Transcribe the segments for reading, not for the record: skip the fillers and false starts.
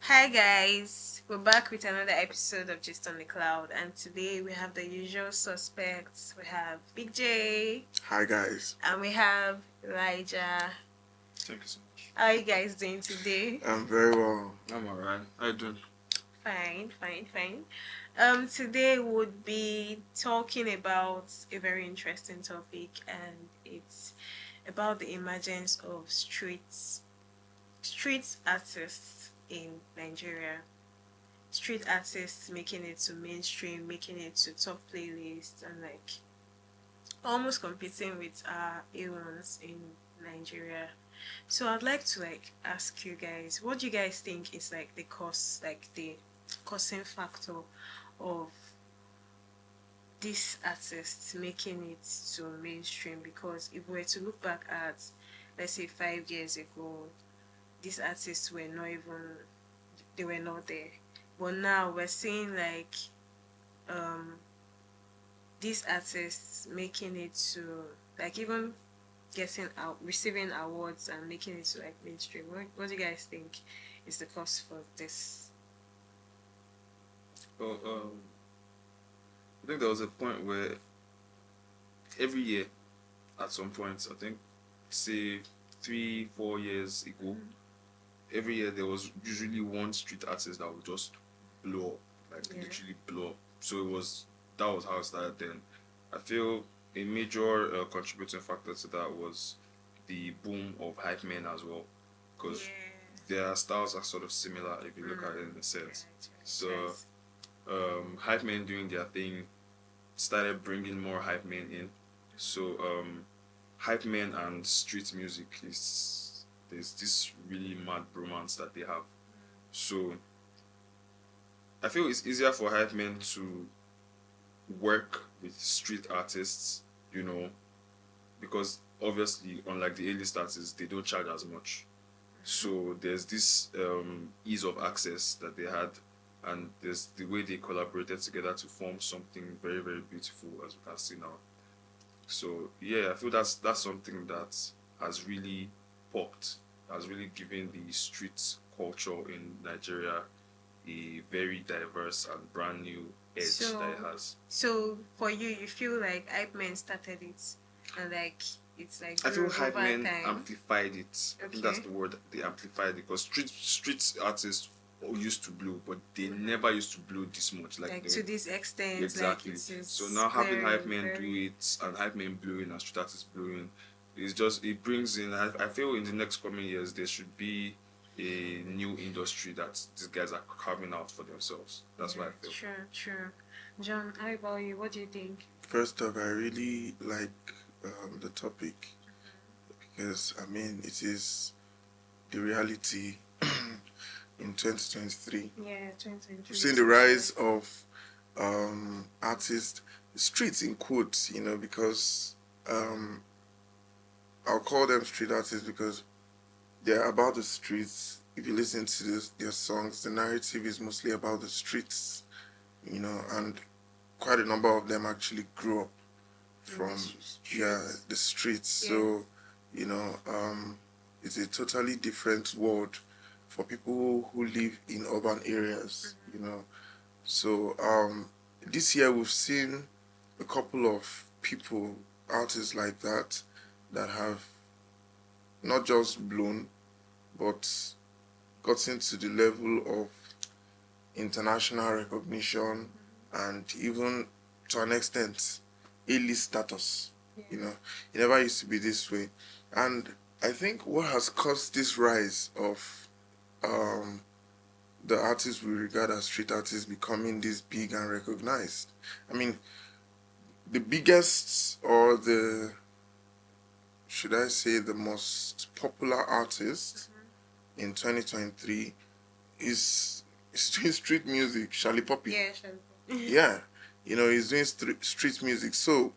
Hi guys, we're back with another episode of Just on the Cloud, and today we have the usual suspects. We have Big J. Hi guys. And we have Elijah. Thank you so much. How are you guys doing today? I'm very well. I'm alright. How you doing? Fine. Today would be talking about a very interesting topic, and it's about the emergence of street artists in Nigeria. Street artists making it to mainstream, making it to top playlists, and almost competing with A1s in Nigeria. So I'd like to ask you guys, what do you guys think is the causing factor of these artists making it to mainstream? Because if we were to look back at, let's say, 5 years ago, these artists were not even, they were not there. But now we're seeing these artists making it to even getting out, receiving awards and making it to mainstream. What do you guys think is the cause for this? Well, I think there was a point where every year, at some point, I think, say 3-4 years ago, every year there was usually one street artist that would just blow up, literally blow up. So that was how it started then. I feel a major contributing factor to that was the boom of hype men as well, because their styles are sort of similar if you look at it in a sense. So hype men doing their thing started bringing more hype men in. So hype men and street music there's this really mad bromance that they have. So I feel it's easier for hype men to work with street artists, because obviously, unlike the A-list artists, they don't charge as much. So there's this ease of access that they had, and there's the way they collaborated together to form something very, very beautiful, as we can see now. So yeah, I feel that's something that has really popped, has really given the street culture in Nigeria a very diverse and brand new edge that it has. So for you feel like hype men started it, and it's I feel hype men amplified it. I think that's the word. They amplified it because street artists used to blow, but they never used to blow this much. To this extent. Exactly. So now having hype men do it and hype men blowing and street artists blowing, it brings in. I feel in the next coming years there should be a new industry that these guys are carving out for themselves. That's what I feel. Sure. John, how about you? What do you think? First off, I really like the topic because it is the reality in 2023. Yeah, 2023. We've seen the rise of artists, streets in quotes, because I'll call them street artists because they're about the streets. If you listen to their songs, the narrative is mostly about the streets, and quite a number of them actually grew up from the streets. Yeah. So, it's a totally different world for people who live in urban areas, So this year we've seen a couple of people, artists like that have not just blown, but gotten to the level of international recognition and even to an extent A-list status. It never used to be this way. And I think what has caused this rise of the artists we regard as street artists becoming this big and recognized. The biggest, or should I say the most popular artist in 2023 is doing street music, Charlie Poppy. Yeah, Charlie Poppy. Yeah, he's doing street music. So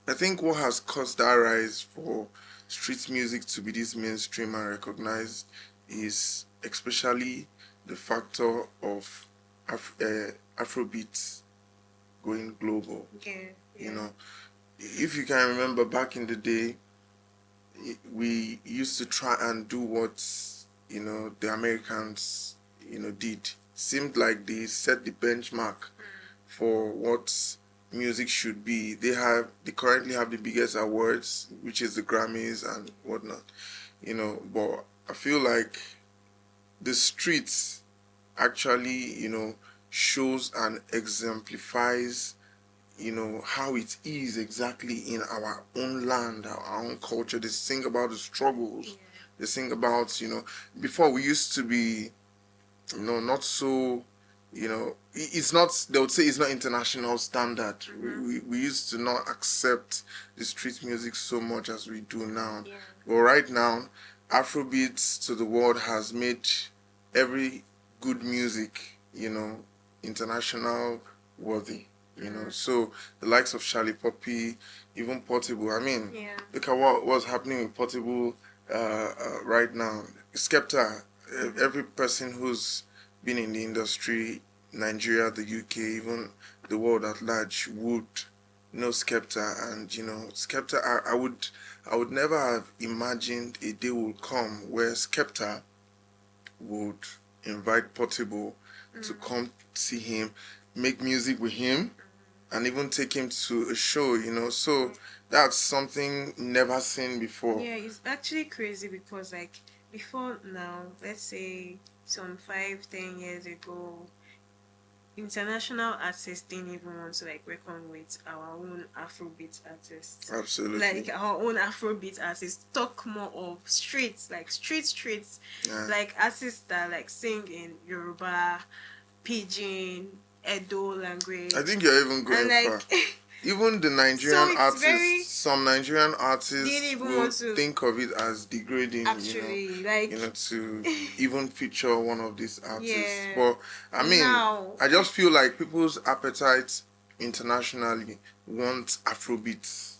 I think what has caused that rise for street music to be this mainstream and recognized is especially the factor of Afrobeat going global. Yeah. If you can remember back in the day, we used to try and do what the Americans did. Seemed like they set the benchmark for what music should be. They currently have the biggest awards, which is the Grammys and whatnot. But I feel like the streets actually, shows and exemplifies, how it is exactly in our own land, our own culture. They sing about the struggles. Yeah. They sing about, before we used to be, not so, it's not, they would say it's not international standard. We used to not accept the street music so much as we do now. Yeah. But right now, Afrobeats to the world has made every good music, international worthy. So the likes of Charlie Poppy, even Portable. I mean, Yeah. look at what's happening with Portable right now. Skepta, every person who's been in the industry, Nigeria, the UK, even the world at large, would know Skepta. And Skepta, I would never have imagined a day will come where Skepta would invite Portable to come see him, make music with him, and even take him to a show, So that's something never seen before. Yeah, it's actually crazy because like before now, let's say some 5-10 years ago, international artists didn't even want to like reckon with our own Afrobeat artists. Absolutely. Like our own Afrobeat artists talk more of streets, like streets, Yeah. like artists that like sing in Yoruba, Pidgin, Edo language. I think you're even going and far. like Even the Nigerian it's artists, very- some Nigerian Didn't artists even will want to- think of it as degrading, actually like to even feature one of these artists. Yeah. But I mean, now I just feel like people's appetite internationally want Afrobeats.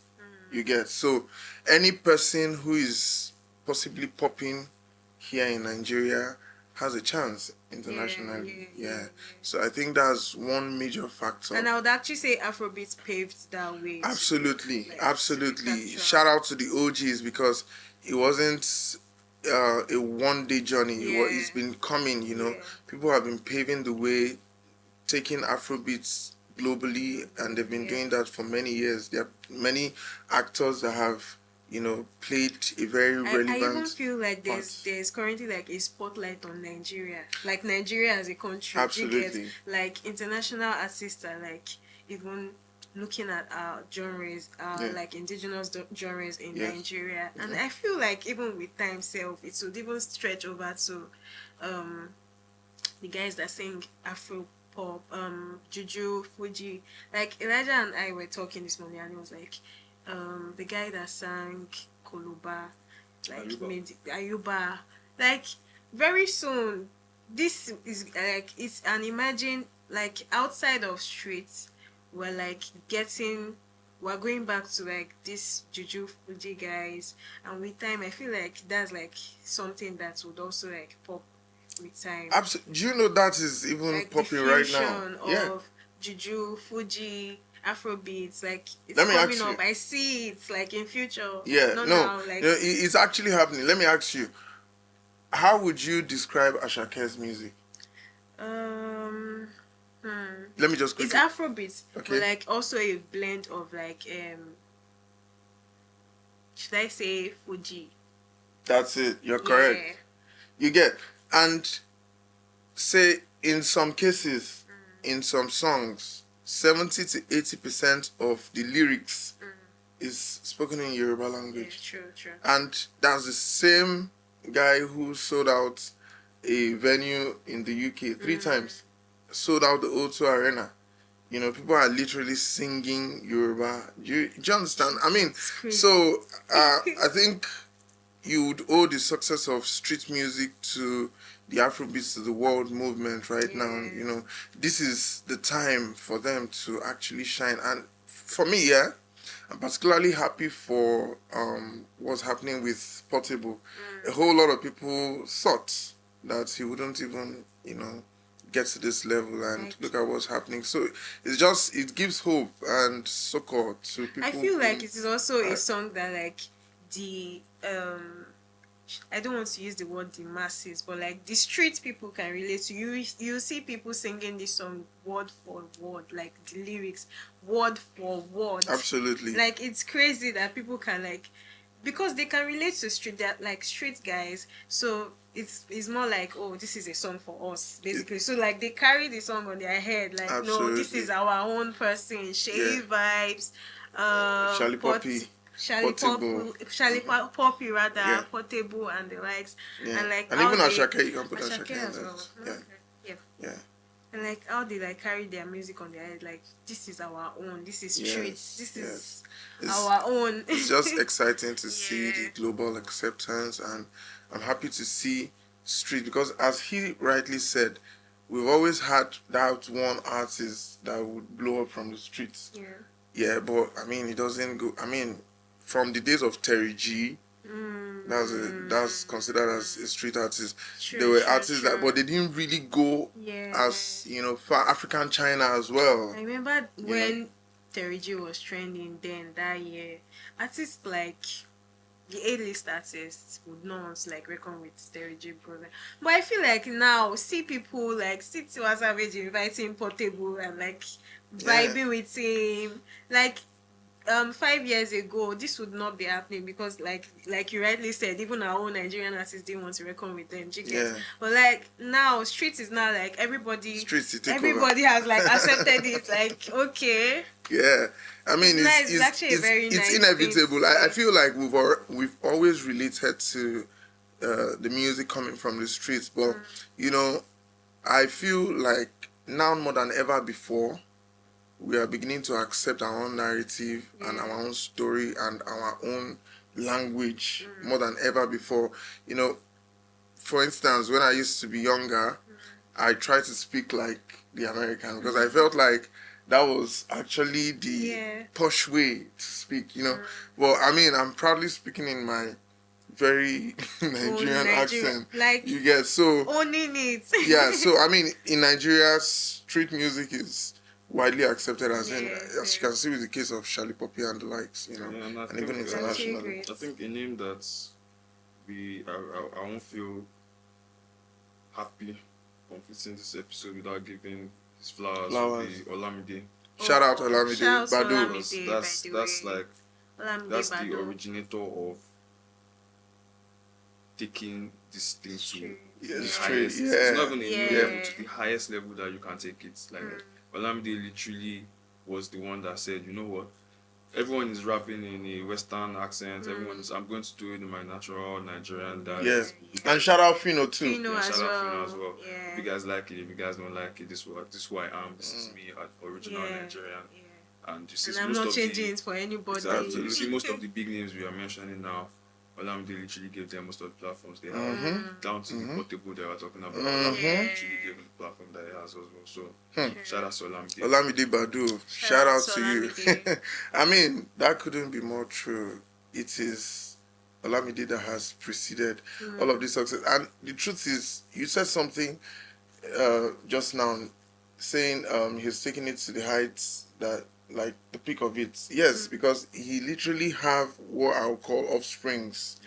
You get? So any person who is possibly popping here in Nigeria has a chance internationally. Yeah. So I think that's one major factor. And I would actually say Afrobeat paved that way. Absolutely, Like, absolutely. culture. Shout out to the OGs because it wasn't a one-day journey. Yeah. It's been coming, Yeah. People have been paving the way, taking Afrobeats globally, and they've been Yeah. doing that for many years. There are many actors that have, played a very I relevant even feel like part. there's currently like a spotlight on Nigeria, like Nigeria as a country. Absolutely. Like international artists are like even looking at our genres, like indigenous genres in Yes. Nigeria, and I feel like even with time self, it would even stretch over to the guys that sing Afro pop, Juju, Fuji. Like Elijah and I were talking this morning, and he was like, the guy that sang Koloba, like Ayuba, like very soon, this is like it's an imagine like outside of streets, we're like we're going back to like this Juju Fuji guys, and with time I feel like that's like something that would also like pop with time. Absolutely. Do you know that is even Like popping the right now? fusion Yeah. of Juju, Fuji, Afrobeats, like it's Let me coming ask you. up. I see it like in future. Yeah, Not no, now, like it's actually happening. Let me ask you, how would you describe Ashake's music? Let me just it's quickly. Afrobeats, Okay. but like also a blend of like should I say Fuji? That's it. You're correct. Yeah. You get, and say in some cases, in some songs, 70 to 80% of the lyrics is spoken in Yoruba Yeah, language. true. And that's the same guy who sold out a venue in the UK 3 times, sold out the O2 Arena. People are literally singing Yoruba. Do you understand? I mean, It's crazy. so I think you would owe the success of street music to the Afrobeats to the world movement right now. Yeah. This is the time for them to actually shine. And for me, yeah, I'm particularly happy for what's happening with Portable. A whole lot of people thought that he wouldn't even, get to this level, and Like- look at what's happening. So it gives hope and succor to people. I feel like who- it is also a song that like the I don't want to use the word the masses, but like the street people can relate to you. You see people singing this song word for word, like the lyrics word for word. Absolutely. Like it's crazy that people can like, because they can relate to street, that like street guys. So it's more like, oh, this is a song for us basically. So like they carry the song on their head, like, no, this Absolutely. is our own person. Shay vibes, Charlie Poppy, Portable. Poppy rather, Yeah. Portable and the likes. Yeah. And like And how even they, Ashake, you can put Ashake Ashake in as that. well. Yeah. Okay. Yeah. Yeah. And like how they like carry their music on their head, like this is our own, this is streets, this is our own. It's just exciting to see Yeah. the global acceptance, and I'm happy to see street, because as he rightly said, we've always had that one artist that would blow up from the streets. Yeah. Yeah, but I mean, it doesn't go. I mean, from the days of Terry G, that's considered as a street artist. There were artists that, but they didn't really go as far African China as well. I remember when Terry G was trending then that year, artists like the A-list artists would not like reckon with Terry J brother. But I feel like now see people like Tiwa Savage inviting Portable and like vibing with him. Like 5 years ago this would not be happening, because like you rightly said, even our own Nigerian artists didn't want to reckon with them. But like now street is now like everybody has like accepted it, like okay. Yeah, I mean, it's actually a very nice it's inevitable. thing. I feel like we've always related to the music coming from the streets, but I feel like now more than ever before, we are beginning to accept our own narrative and our own story and our own language more than ever before. For instance, when I used to be younger, I tried to speak like the American, because I felt like that was actually the posh way to speak, Well, I mean, I'm proudly speaking in my very Nigerian accent. Like, you get, so owning it. Yeah, so I mean, in Nigeria, street music is widely accepted, as you can see with the case of Charlie Poppy and the likes, and even internationally. I think a name that I won't feel happy completing this episode without giving his flowers. Would be Olamide. Shout out Olamide Badu. That's like that's the originator of taking this thing to the highest. It's not even a new level, to the highest level that you can take it. Like Olamide literally was the one that said, you know what? Everyone is rapping in a Western accent. I'm going to do it in my natural Nigerian dialect. And shout out Fino too. Fino as well. Yeah. If you guys like it, if you guys don't like it, this is who I am. This is me, original Nigerian. And you see, and I'm not changing it for anybody. Exactly. You see, most of the big names we are mentioning now, Olamide literally gave them most of the platforms they have, down to the Portable they were talking about. Olamide literally gave them the platform that he has as well. So, shout out to Olamide. Olamide Badu, shout out to you. I mean, that couldn't be more true. It is Olamide that has preceded all of this success. And the truth is, you said something just now, saying he's taking it to the heights that, like, the peak of it. Yes, because he literally have what I would call offsprings.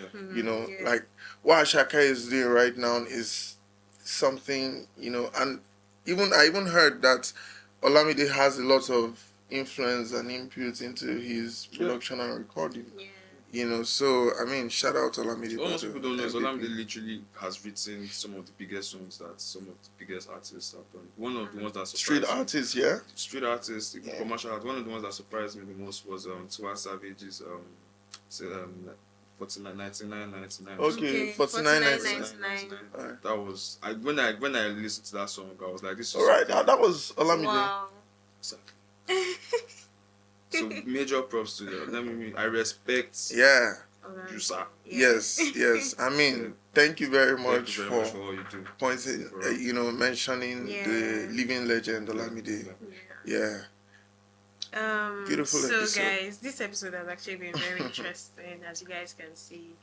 Like what Ashaka is doing right now is something, and I even heard that Olamide has a lot of influence and input into his production and recording. So I mean, shout out to Olamide. Most people don't know Olamide literally has written some of the biggest songs that some of the biggest artists have done. One of the ones that surprised street artists, street artists, commercial art. One of the ones that surprised me the most was Tiwa Savage's 1999. Okay, 49.99. That was when I listened to that song, I was like, this is alright. That was Olamide. Wow. So major props to them. I respect you, sir. Yes. I mean, thank you very much for all you do. pointing, mentioning the living legend Olamide. Beautiful so episode. guys, this episode has actually been very interesting, as you guys can see.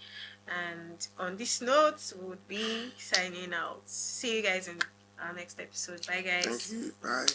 And on this note, we would be signing out. See you guys in our next episode. Bye guys. Thank you. Bye.